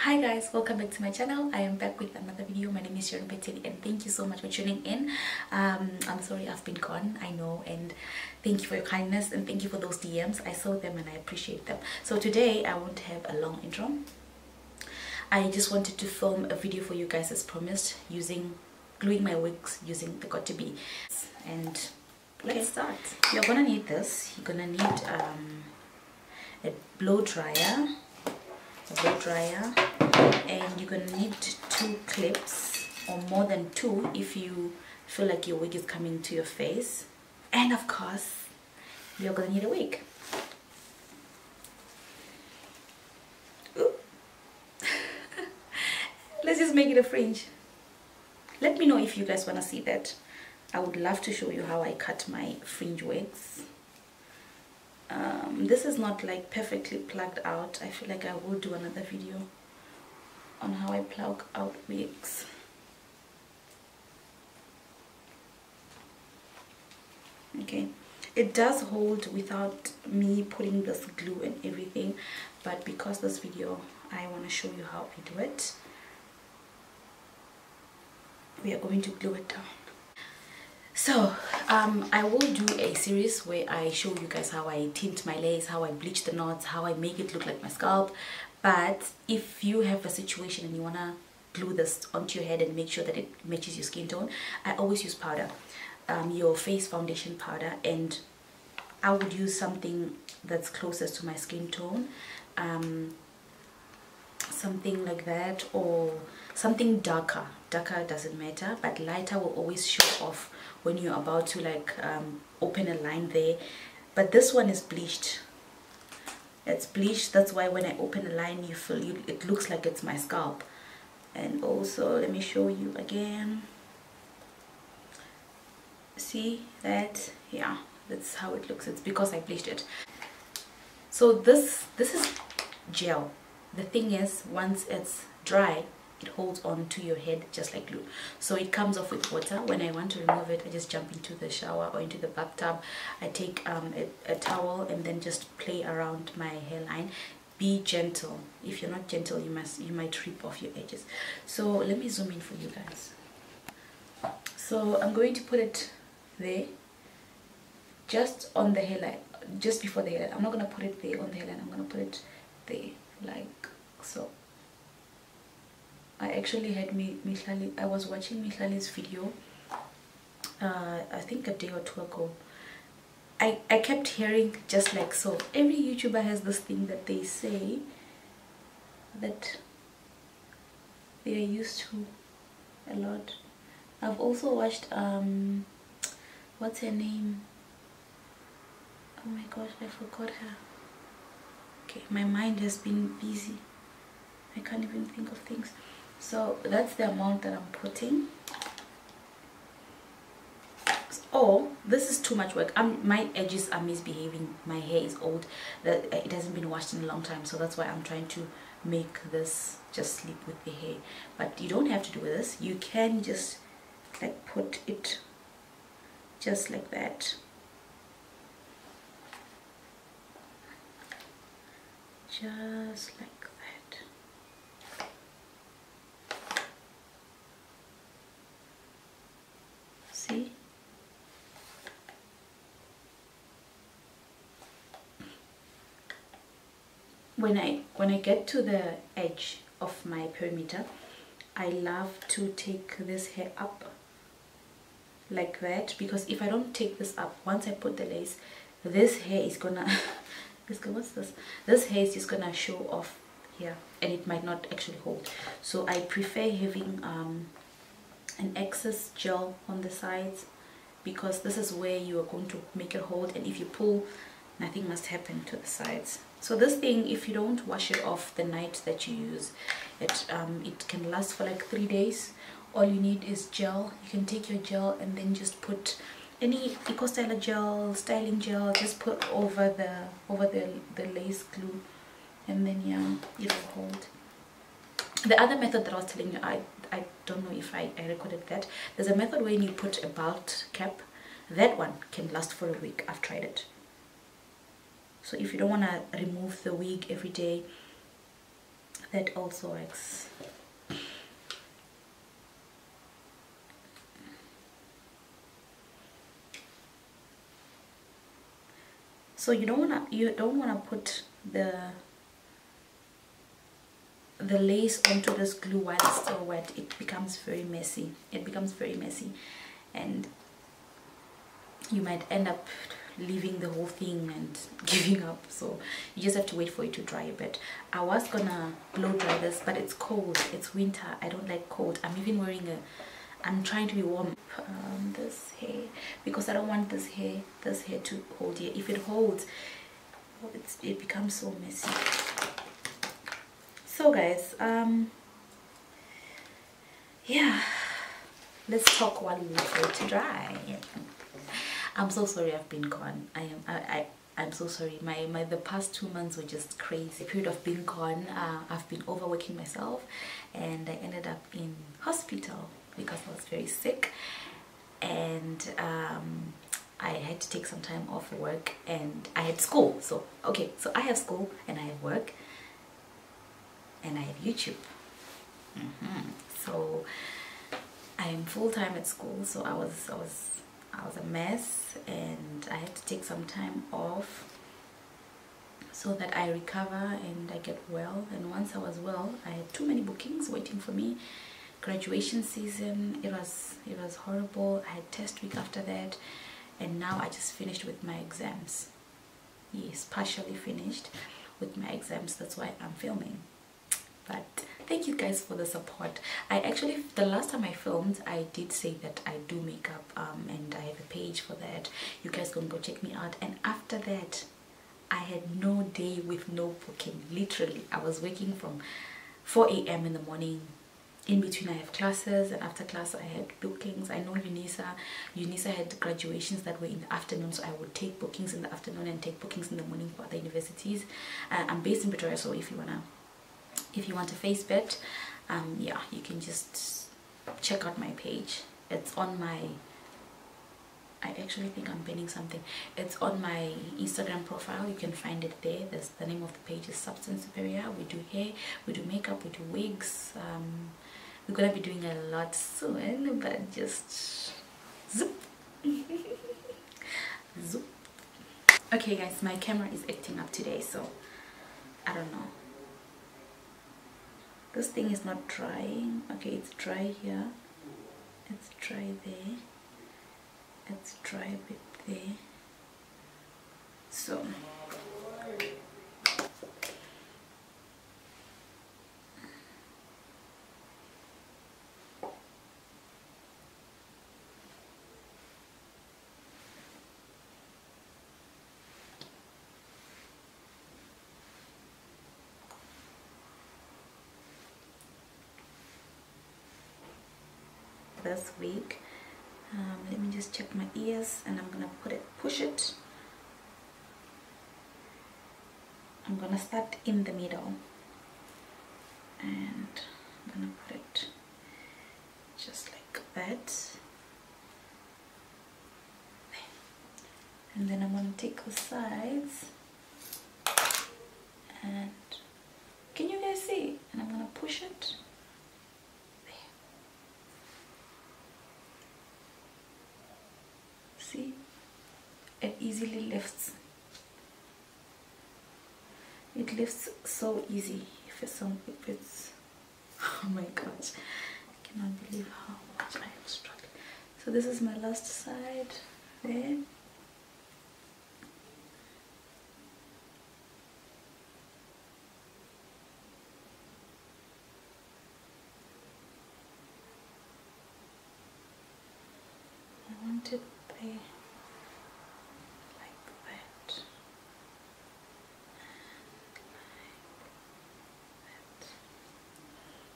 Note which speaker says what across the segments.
Speaker 1: Hi guys, welcome back to my channel. I am back with another video. My name is Sharon Petty and thank you so much for tuning in. I'm sorry I've been gone, I know, and thank you for your kindness and thank you for those DMs. I saw them and I appreciate them. So today I won't have a long intro. I just wanted to film a video for you guys as promised, gluing my wigs using the GOT2B. And let's start. You're gonna need this. You're gonna need a blow dryer, and you're gonna need 2 clips or more than 2 if you feel like your wig is coming to your face, and of course you're gonna need a wig. Let's just make it a fringe. Let me know if you guys want to see that. I would love to show you how I cut my fringe wigs. This is not like perfectly plugged out. I feel like I will do another video on how I plug out wigs. Okay, it does hold without me putting this glue and everything, but because this video I want to show you how I do it, we are going to glue it down. So I will do a series where I show you guys how I tint my lace, how I bleach the knots, how I make it look like my scalp. But if you have a situation and you want to glue this onto your head and make sure that it matches your skin tone, I always use powder, your face foundation powder, and I would use something that's closest to my skin tone, something like that, or something darker doesn't matter, but lighter will always show off when you're about to like open a line there. But this one is bleached, it's bleached, that's why when I open a line it looks like it's my scalp. And also, let me show you again, see that? Yeah, that's how it looks. It's because I bleached it. So this is gel. The thing is, once it's dry, it holds on to your head just like glue. So it comes off with water. When I want to remove it, I just jump into the shower or into the bathtub. I take a towel and then just play around my hairline. Be gentle. If you're not gentle, you might rip off your edges. So let me zoom in for you guys. So I'm going to put it there, just on the hairline, just before the hairline. I'm not going to put it there on the hairline, I'm going to put it there, like so. I actually had I was watching Mihlali's video, I think a day or 2 ago. I kept hearing just like so. Every YouTuber has this thing that they say that they are used to a lot. I've also watched, what's her name? Oh my gosh, I forgot her. Okay, my mind has been busy. I can't even think of things. So that's the amount that I'm putting. Oh, this is too much work. My edges are misbehaving. My hair is old. It hasn't been washed in a long time, so that's why I'm trying to make this just sleep with the hair. But you don't have to do this. You can just like put it just like that. Just like that. See? When I get to the edge of my perimeter, I love to take this hair up like that, because if I don't take this up, once I put the lace, this hair is gonna what's this? This hair is just gonna show off here and it might not actually hold. So I prefer having an excess gel on the sides, because this is where you are going to make it hold, and if you pull, nothing must happen to the sides. So this thing, if you don't wash it off the night that you use it, it can last for like 3 days. All you need is gel. You can take your gel and then just put any Eco Styler gel, styling gel, just put over the lace glue, and then yeah, it'll hold. The other method that I was telling you, I don't know if I recorded that. There's a method when you put a bald cap. That one can last for a week. I've tried it. So if you don't want to remove the wig every day, That also works. So you don't wanna put the lace onto this glue while it's still wet. It becomes very messy. And you might end up leaving the whole thing and giving up. So you just have to wait for it to dry a bit. I was gonna blow dry this, but it's cold, it's winter, I don't like cold. I'm even wearing I'm trying to be warm. This hair, because I don't want this hair to hold here. If it holds, it becomes so messy. So guys, yeah, let's talk while we wait for it to dry. I'm so sorry I've been gone. I'm so sorry. The past 2 months were just crazy. Period of being gone. I've been overworking myself, and I ended up in hospital because I was very sick, and I had to take some time off work, and I had school. So okay, so I have school and I have work and I have YouTube. So I am full-time at school, so I was a mess, and I had to take some time off so that I recover and I get well. And once I was well, I had too many bookings waiting for me. Graduation season, it was horrible. I had test week after that, and now I just finished with my exams. Yes, partially finished with my exams. That's why I'm filming. But thank you guys for the support. The last time I filmed, I did say that I do makeup, and I have a page for that. You guys can go check me out. And after that, I had no day with no booking. Literally, I was waking from 4 a.m. in the morning. In between, I have classes, and after class I had bookings. I know Unisa had graduations that were in the afternoon, so I would take bookings in the afternoon and take bookings in the morning for other universities. I'm based in Pretoria, so if you want a face bet, yeah, you can just check out my page. It's on my, I actually think I'm pinning something. It's on my Instagram profile. You can find it there. The name of the page is Substance Superior. We do hair, we do makeup, we do wigs. We're gonna be doing a lot soon, but just zoop. Zoop. Okay guys, my camera is acting up today, so I don't know. This thing is not drying. Okay, it's dry here, it's dry there, it's dry a bit there. So this week, let me just check my ears, and I'm gonna push it. I'm gonna start in the middle, and I'm gonna put it just like that, and then I'm gonna take the sides, and can you guys see? And I'm gonna push it. See, it easily lifts. It lifts so easy. If it's oh my gosh, I cannot believe how much I am struggling. So this is my last side there. I want it there.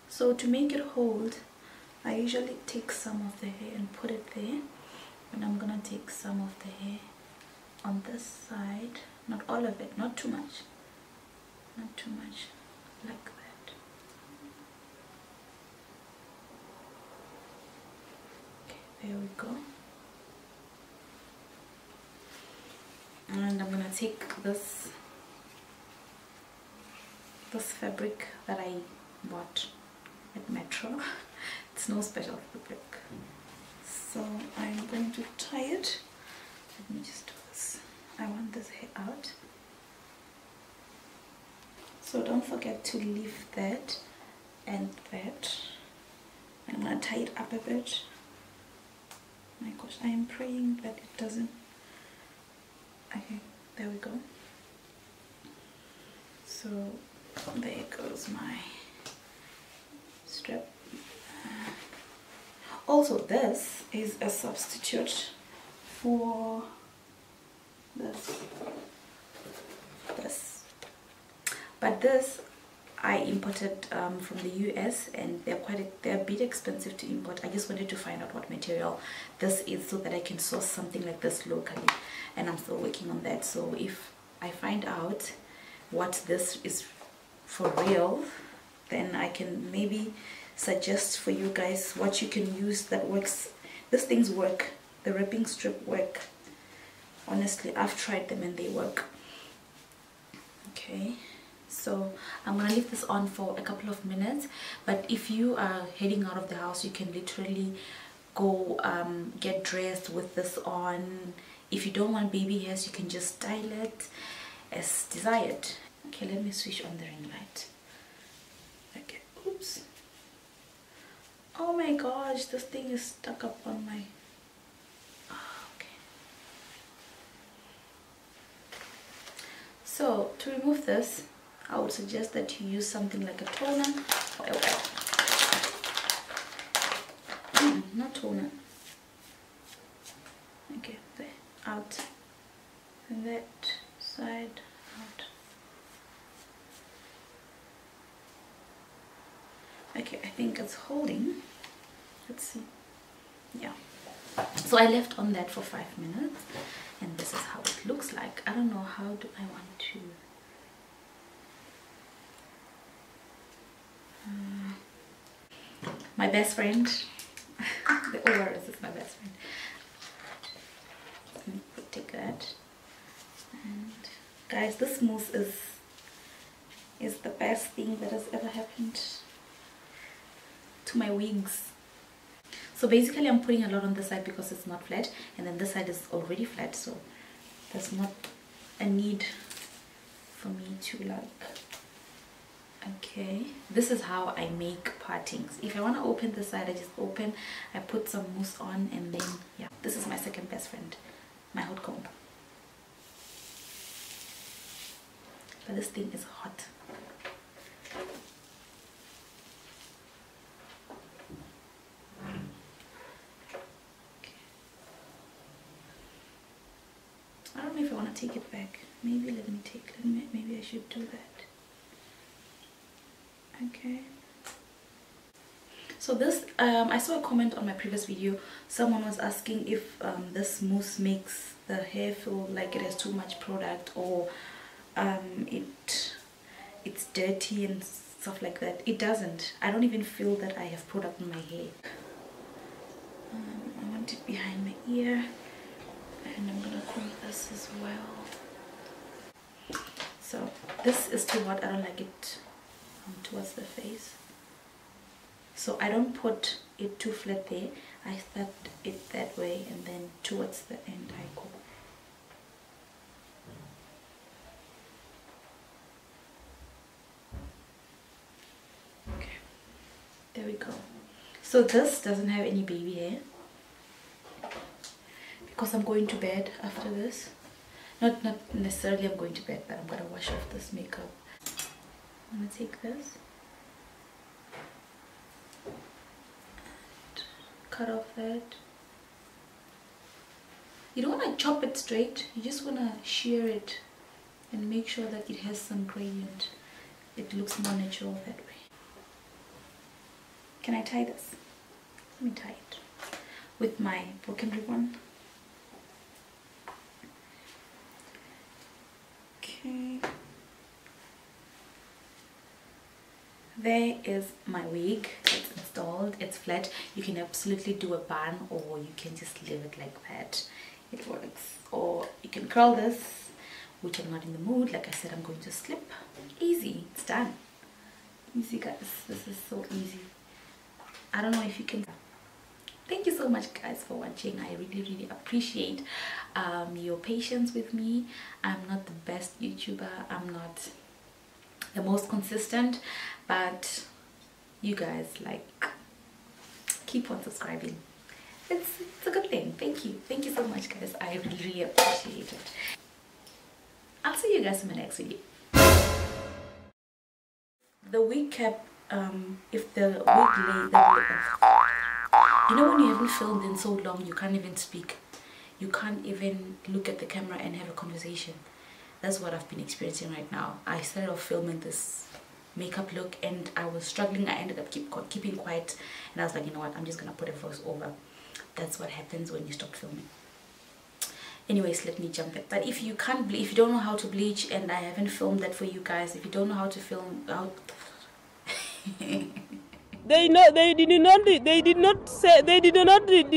Speaker 1: So to make it hold, I usually take some of the hair and put it there, and I'm gonna take some of the hair on this side, not all of it, not too much, not too much, like that. Okay, there we go. And I'm gonna take this this fabric that I bought at Metro. It's no special fabric. So I'm going to tie it. Let me just do this. I want this hair out. So don't forget to leave that and that. I'm gonna tie it up a bit. My gosh, I am praying that it doesn't. Okay, there we go. So there goes my strap. Also, this is a substitute for this. But this I imported from the US, and they're a bit expensive to import. I just wanted to find out what material this is so that I can source something like this locally, and I'm still working on that. So if I find out what this is for real, then I can maybe suggest for you guys what you can use that works. These things work. The wrapping strip work. Honestly, I've tried them and they work. Okay, so I'm gonna leave this on for a couple of minutes, but if you are heading out of the house, you can literally go get dressed with this on. If you don't want baby hairs, you can just style it as desired. Okay, let me switch on the ring light. Okay, oops. Oh my gosh, this thing is stuck up on my... okay. So to remove this, I would suggest that you use something like a toner or a wet. Not toner. Okay, there, out. And that side, out. Okay, I think it's holding. Let's see. Yeah. So I left on that for 5 minutes, and this is how it looks like. I don't know, how do I want to... my best friend. The ORS is my best friend. Let me take that. And guys, this mousse is the best thing that has ever happened to my wigs. So basically I'm putting a lot on this side because it's not flat, and then this side is already flat, so there's not a need for me to like... okay, this is how I make partings. If I want to open this side, I just open, I put some mousse on, and then yeah, this is my second best friend, my hot comb. But this thing is hot. I don't know if I want to take it back. Maybe maybe I should do that. Okay. So this, I saw a comment on my previous video. Someone was asking if this mousse makes the hair feel like it has too much product, or it's dirty and stuff like that. It doesn't. I don't even feel that I have product in my hair. I want it behind my ear, and I'm gonna comb this as well. So this is too hot. I don't like it towards the face, so I don't put it too flat there. I start it that way, and then towards the end I go. Okay, there we go. So this doesn't have any baby hair because I'm going to bed after this. Not necessarily I'm going to bed, but I'm gonna wash off this makeup. I'm gonna take this and cut off that. You don't want to chop it straight, you just want to shear it and make sure that it has some gradient. It looks more natural that way. Can I tie this? Let me tie it with my broken ribbon. Okay. There is my wig. It's installed, it's flat. You can absolutely do a bun, or you can just leave it like that. It works. Or you can curl this, which I'm not in the mood. Like I said, I'm going to slip. Easy, it's done. Easy guys, this is so easy. I don't know if you can. Thank you so much guys for watching. I really appreciate your patience with me. I'm not the best YouTuber, I'm not the most consistent, but you guys, like, keep on subscribing. It's a good thing. Thank you so much guys. I really appreciate it. I'll see you guys in my next video. The wig cap, if the wig lay, you know when you haven't filmed in so long, you can't even speak, you can't even look at the camera and have a conversation. That's what I've been experiencing right now. I started off filming this makeup look and I was struggling. I ended up keeping quiet, and I was like, you know what, I'm just gonna put a voice over. That's what happens when you stop filming. Anyways, let me jump back. But if you can't, if you don't know how to bleach, and I haven't filmed that for you guys, if you don't know how to film out
Speaker 2: They did not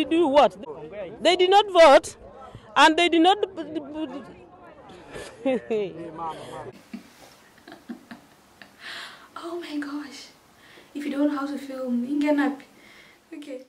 Speaker 2: do what? They did not vote, and they did not.
Speaker 1: Oh my gosh, if you don't know how to film, okay.